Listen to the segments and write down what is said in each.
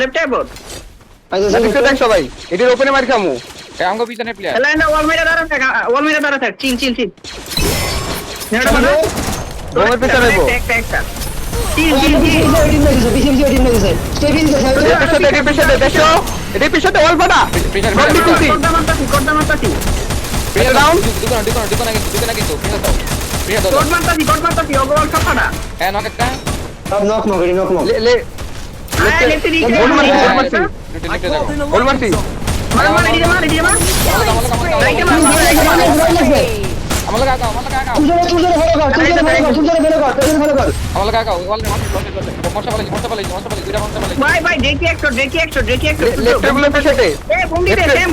Left ট্যাবর দেখতে দেখ সবাই এটির ওপেনে মার খামু আমগো পিছনে প্লেয়ার এলা না ওয়াল মেরে দাঁড়া থাক ওয়াল মেরে দাঁড়া থাক চিল চিল চিল নেড়া বানা গোমের পিছনে নেবো একটা চিল চিল এটির পিছনে দেখো এটির পিছনে ওয়াল ফাটা পিছনে করদা মারতাছি প্লেয়ার ডাউন দুটো না কিন্তু প্লেয়ার দাও প্লেয়ার দাও কোড মারতাছি ওভারঅল সবটা হ্যাঁ নক একটা নক লে আয় লেফট দিকে গোল মারছি লিফটে দেখো গোল মারছি মার রাইটে মার আমার লাগা ওয়াল মশা পালাই দুইটা মশা পালাই ভাই দেখি একটা লেফট টেবিলের পিছনে এ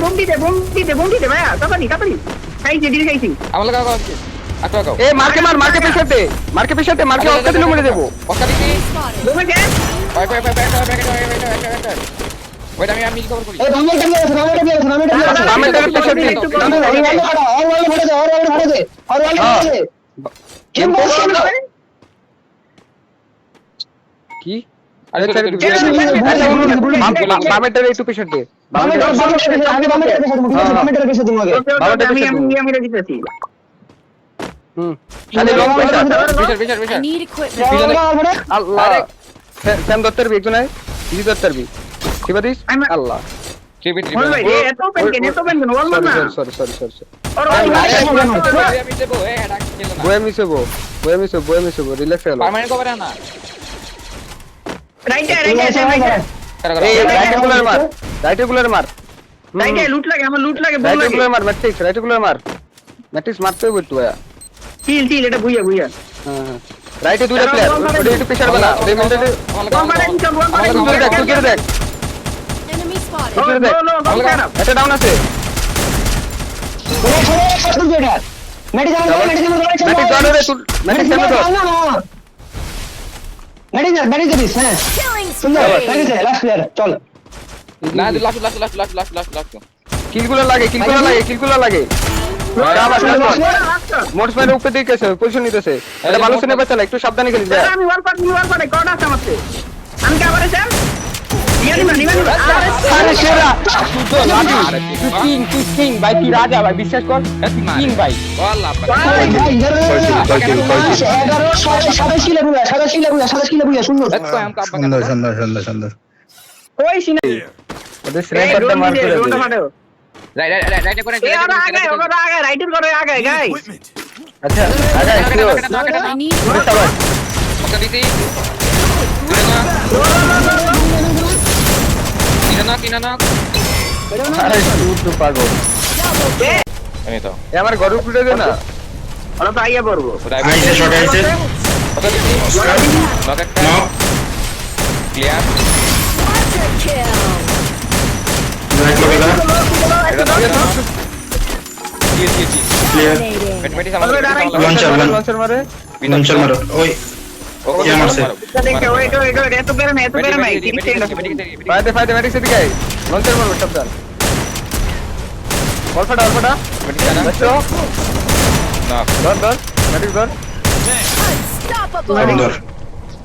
বম্বি দে ভাইয়া তাড়াতাড়ি খাইছি দিদি খাইছি আমার লাগা আটো গাও এ মারকে মারকে অক্কা দিলে মরে দেবো পক্কা দিছি তুমি কে বাই ওয়েট আমি কভার করি সামনের পিছনে কি আরে বামেরটারে একটু পিছনে আমি দিতেছি খালি long Pichhore I need equipment. Allah Sam দত্তর বি একজন ইজি দত্তর বি কি বাদিস আল্লাহ ট্রিবিট বল ভাই এত পেন কেন ওয়াল মার না সরি আর ওয়াল আমি দেবো ডাক খেলো না বয়ে মিসবো রিল্যাক্স হলো পার্মানেন্ট কভার না রাইটে এই রাইটে গুলার মার লুট লাগে আমার লুট লাগে বল রাইটে লাগে গুলার মার ম্যাট্রিক্স মারতে হবে তুই চিল এটা বুইয়া হ্যাঁ রাইটে দুইটা প্লেয়ার ওটা একটু প্রেসার বালা ওই মেন্টালি তুই দেখ Enemy spotted. এটা ডাউন আছে Killing সুন্দর spree. লাস্ট প্লেয়ার চল না লাস্ট কিলগুলো লাগে মোটরসাইকেলের উপরে দিকে আছে পজিশন নিতেছে এটা ভালো শুনে পাচ্ছ না একটু সাবধানে খেলিস ভাই আমি ওয়াল পাট কর্ড আছে আমাতে আমি কে আবার স্যার নিবানি আরে সেরা তুই কিং ভাই তুই রাজা ভাই বিশ্বাস কর কিং ভাই ওয়াল্লাহ সুন্দর ওই সিনে ওদের স্নাইপারটা মার করে দে রাইট করে এ আর আগে রাইটের করে আগে গাইস আচ্ছা আগে I need সবাই পক্কা দিছি কিনা আরে তুই পাগল এই তো এ আমার ঘরে উঠে দে না ওরা তো আইয়া পড়বো আইসে শট আইসে পক্কা দিছি নক একটা ক্লিয়ার kill. লাইট লগা এটা দাও জি ক্লিয়ার Dominating. মেটি সামনে লঞ্চার মারে লঞ্চার মারো ওই কে মারছে দেখে ওয়েট এত বের না 30 সেকেন্ড ফাইটে ম্যাটিক্স এদিকে আয় লঞ্চার মারো শব্দান অল্পটা দেখো ধর ম্যাটিক্স ধর Unstoppable. সুন্দর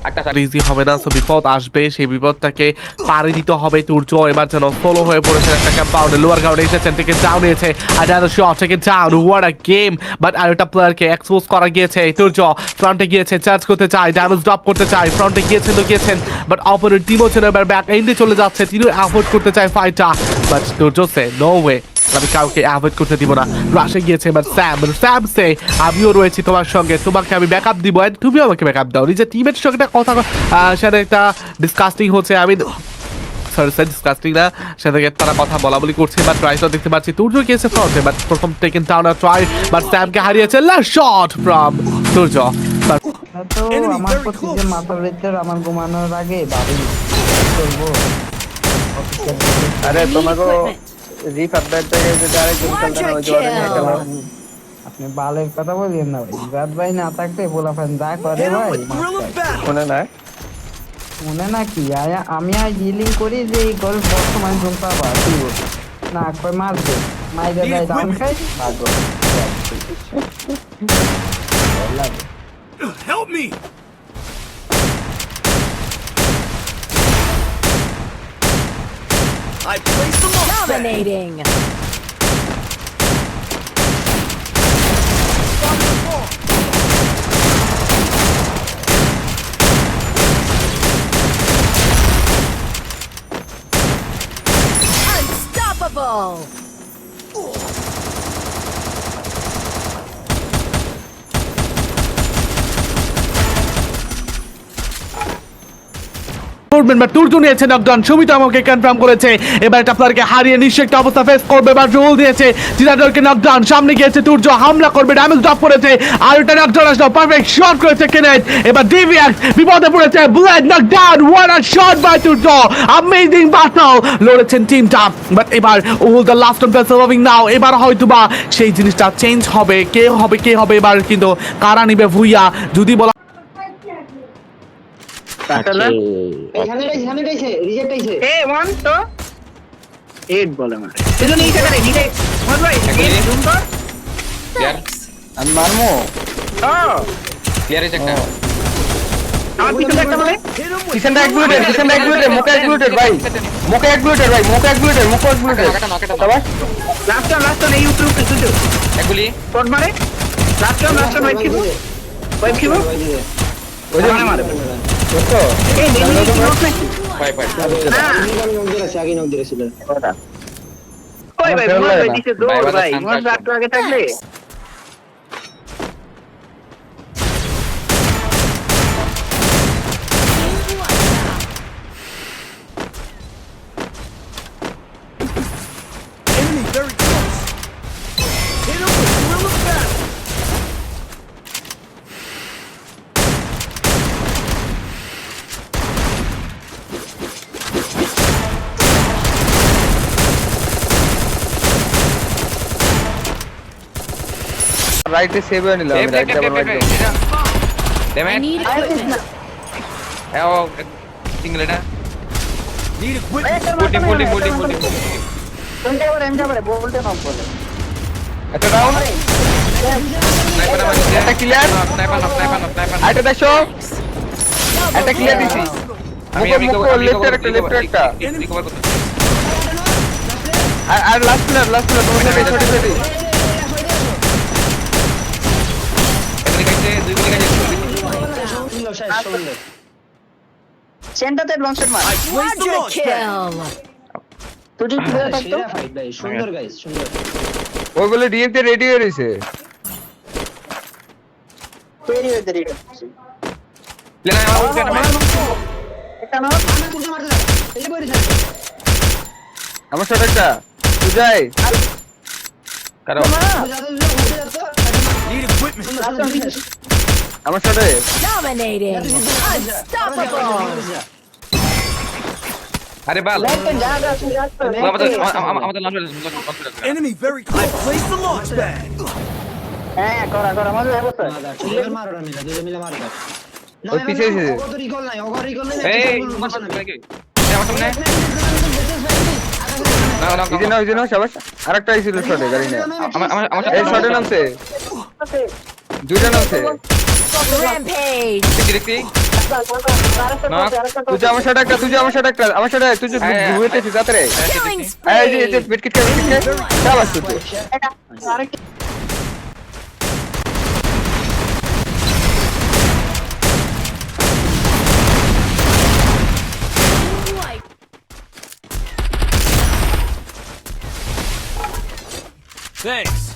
একটা ইজি হবে না, সো বিপদ আসবে, সেই বিপদটাকে পাড়ি দিতে হবে। তুর্য এবার যেন ফলো হয়ে পড়েছে একটা কম্পাউন্ডে, লোয়ার গ্রাউন্ডে এসেছেন, থেকে ডাউন নিয়েছে, আদার শট থেকে down, what a game. But আরেকটা প্লেয়ারকে এক্সপোজ করা গিয়েছে। তুর্য ফ্রন্টে গিয়েছে, চার্জ করতে চায়, ড্যামেজ ড্রপ করতে চায়, ফ্রন্টে গিয়েছেন, বাট অপরের টিমও ছিল এবার ব্যাক এন্ডে চলে যাচ্ছে, তিনিও অ্যাভয়েড করতে চায় ফাইটটা, বাট তুর্য সে নো ওয়ে, আমি কাউকে অ্যাভয়েড করতে দিব না। রাশে গিয়েছে এবার স্যাম সে আমিও রয়েছি তোমার সঙ্গে, তোমাকে আমি ব্যাকআপ দিব, তুমিও আমাকে ব্যাকআপ দাও। নিজের টিমের সঙ্গে একটা কথা সেটা একটা ডিসকাস্টিং হচ্ছে, আমি সরি স্যার ডিসকাস্টিং না, সেটাকে তারা কথা বলা বলি করছে। বাট ট্রাইটা দেখতে পাচ্ছি তুর্য গিয়েছে ফ্রন্টে, বাট প্রথম টেকেন ডাউন আর ট্রাই, বাট স্যামকে হারিয়েছে লাস্ট শট ফ্রম তুর্য। তো আমার প্রতি যে মাথা রেচার আমার ঘুমানোর আগে ভাবি করবো আরে তোমাকে রিফ আপডেট থেকে যে ডাইরেক্ট খেলতে না ওই জোরে নিয়ে খেলো। আপনি বালের কথা বলিয়েন না ভাই, রাত ভাই না থাকতে বলাফেন যা করে ভাই শুনে না মনে না কি আমি আর হিলিং করি যে এই গল্প বর্তমান জমতা বা কি বলি না কই মারবে মাইরে ভাই ডাউন খাই ভাগো লাগে Help me! Dominating. Unstoppable. করবেন বা টুরটু নিয়েছে নকডাউন সুমিত আমাকে কনফার্ম করেছে এবার একটা প্লেয়ারকে হারিয়ে নিশ্চয় একটা অবস্থা ফেস করবে বা রোল দিয়েছে জিনাদরকে নকডাউন সামনে গিয়েছে টুরজ হামলা করবে ড্যামেজ ড্রপ করেছে আর এটা নকডাউন আসলো পারফেক্ট শট করেছে কেনেট এবার ডিভিয়াক বিপদে পড়েছে blade knockdown one a shot by টুরজ অ্যামেজিং ব্যাটল লড়েছেন টিমটা বাট এবার all the last one player surviving now এবার হয়তোবা সেই জিনিসটা চেঞ্জ হবে কে হবে এবার কিন্তু কারা নিবে ভুইয়া যদি বলা এ ওয়ান তো 8 বলে মারে সেজন্য এই জায়গায় নিতে মোহাম্মদ ভাই এই জুম কর ক্লিয়ার আমি মারমো ও ক্লিয়ার আছে একটা আমার পিছনে একটা বলে কিসেনটা এক্সপ্লোডেড মুখে এক্সপ্লোডেড ভাই মুখে এক্সপ্লোডেড সবাই লাস্ট অন এই উপরে দুটো একগুলি কোড মারে লাস্ট অন ওয়েট কিবো ওই যে মারে বুঝছো এই নেই নোট নাকি ভাই ওই ভাই মোহাম্মদ ভাই দিছে দৌড় ভাই, ভাই শান্ত মোহাম্মদ ভাই একটু আগে থাকলে রাইটে সেভ হয়ে নিলাম আমি right double right I damage need equipment. ও সিঙ্গেল এটা ফুল টিম কোনটা করে এমটা করে বলতে নাম বলে একটা ডাউন স্নাইপার মারছে একটা ক্লিয়ার স্নাইপার আইটা দেখো একটা ক্লিয়ার দিছি আমি লেফট একটা রিকভার করতে আর লাস্ট প্লেয়ার তোমার সাথে ছোট এখানে গাইছে দুই গুলি গাইছে সেন্টারতে লং শট মার Quadra kill. তুই ক্লিয়ার থাকতো ওই বলে ডিএফ তে রেডি হয়ে রইছে তৈরি হয়ে তৈরি প্লেন আমার উঠে না এটা না আমার সাথে একটা তুই যাই কারো আমার সাথে Dominating. Unstoppable. আরে বাল যা আমাদের launch Enemy very close. I placed the launch pad. হ্যাঁ করা আমাদের অবস্থা ওই পিছে এসে এই আমার সামনে না এই যে না সবাই আরেকটা আইছিল শটে গাড়ি না আমার এই শটে নামছে দুইটা নামছে Rampage. দেখি তুই যে আমার সাথে একটা আমার সাথে তুই যে ঘুরেতেছিস তাড়াতাড়ি Killing এই যে spree. বিটকিট চালাস তুই Thanks.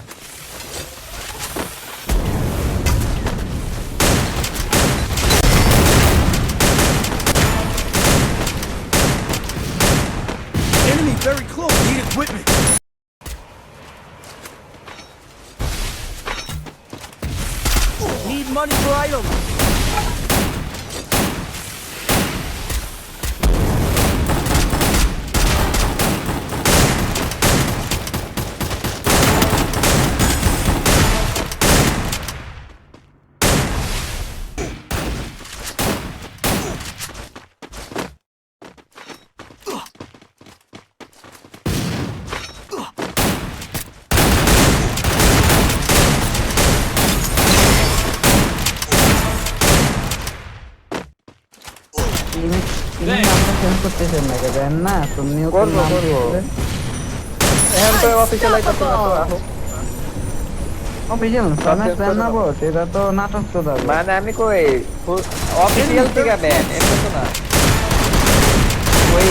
Enemy very close. Need equipment. Need money for items. করতেছেন নাকি দেন না তুমিও তো করবো, নাম করবো। করবে। এখন তো অফিসিয়াল আইতাছে না তো আহো। অফিসিয়াল ফরম্যাট দেন না বস এটা তো নাটক তো দাও মানে আমি কই অফিসিয়াল থেকে ব্যান এটা তো না ওই